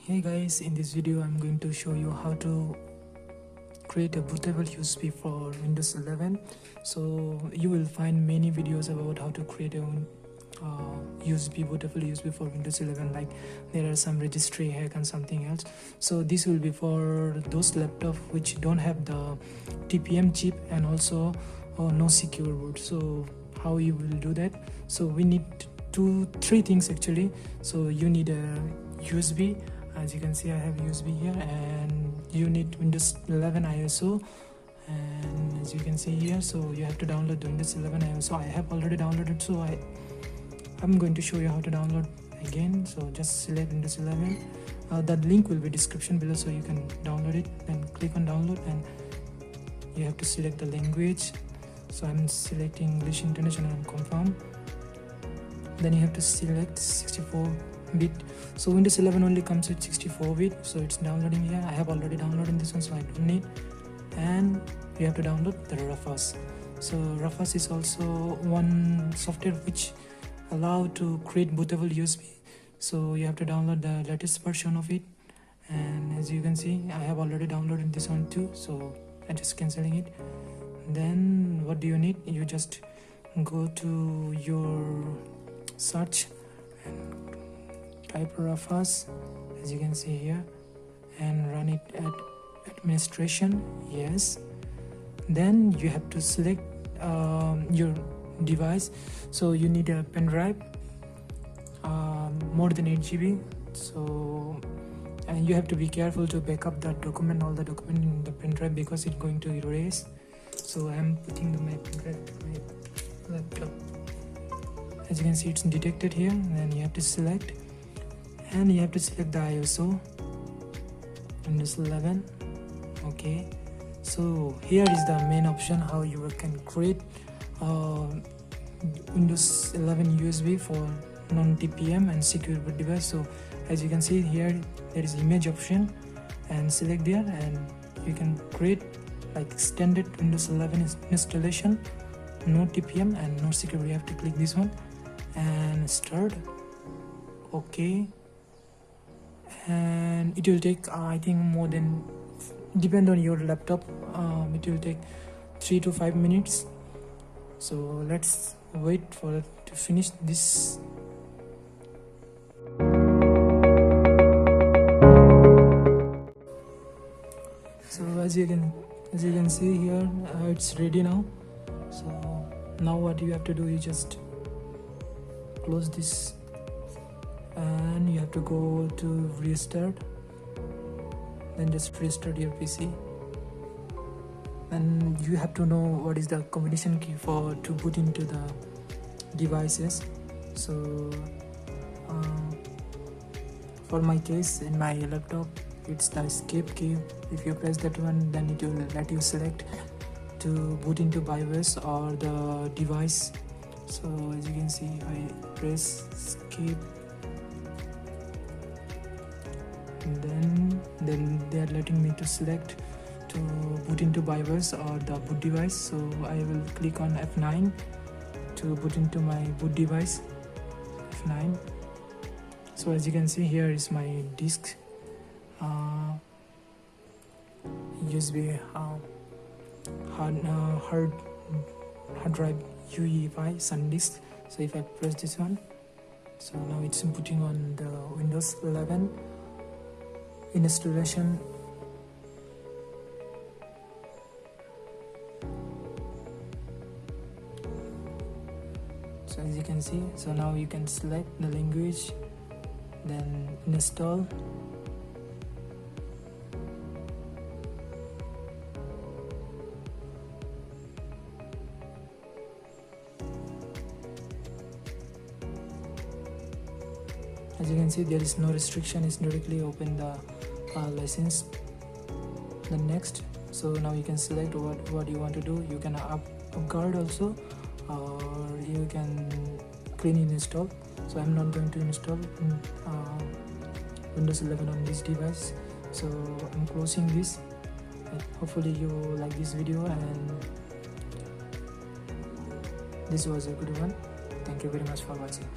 Hey guys, in this video I'm going to show you how to create a bootable USB for Windows 11. So you will find many videos about how to create a bootable USB for Windows 11, like there are some registry hack and something else. So this will be for those laptops which don't have the TPM chip and also no secure boot. So how you will do that? So we need three things actually. So you need a USB. As you can see, I have USB here, and you need Windows 11 ISO, and as you can see here, so you have to download the Windows 11 ISO. I have already downloaded, so I'm going to show you how to download again. So just select Windows 11. That link will be description below, so you can download it. Then click on download, and you have to select the language. So I'm selecting English International and confirm. Then you have to select 64-bit. So Windows 11 only comes with 64-bit, so it's downloading here. I have already downloaded this one, so I don't need. And you have to download the Rufus. So Rufus is also one software which allow to create bootable USB. So you have to download the latest version of it. And as you can see, I have already downloaded this one too, so I'm just cancelling it. Then what do you need? You just go to your search and type Rufus, as you can see here, and run it at administration. Yes. Then you have to select your device. So you need a pen drive more than 8 GB. So, and you have to be careful to back up that document, all the document in the pen drive, because it's going to erase. So I'm putting my pen drive to my laptop. As you can see, it's detected here. Then you have to select, and you have to select the ISO Windows 11. Okay, so here is the main option how you can create Windows 11 USB for non-TPM and secure boot device. So as you can see here, there is image option, and select there, and you can create like standard Windows 11 installation, no TPM and no secure. You have to click this one and start. Okay, and it will take I think more than, depend on your laptop, it will take 3 to 5 minutes. So let's wait for it to finish this. So as you can see here, it's ready now. So now what you have to do, you just close this, and you have to go to restart. Then just restart your PC, and you have to know what is the combination key to boot into the devices. So for my case, in my laptop, it's the escape key. If you press that one, then it will let you select to boot into BIOS or the device. So as you can see, I press escape, and then they are letting me to select to boot into BIOS or the boot device. So I will click on F9 to boot into my boot device. F9. So as you can see, here is my disk, USB hard drive UEFI SanDisk. So if I press this one, so now it's booting on the Windows 11 installation. So as you can see, so now you can select the language, then install. As you can see, there is no restriction, it's directly open the license. The next, so now you can select what you want to do. You can upgrade also, or you can clean install. So I'm not going to install Windows 11 on this device, so I'm closing this. Hopefully you like this video, and this was a good one. Thank you very much for watching.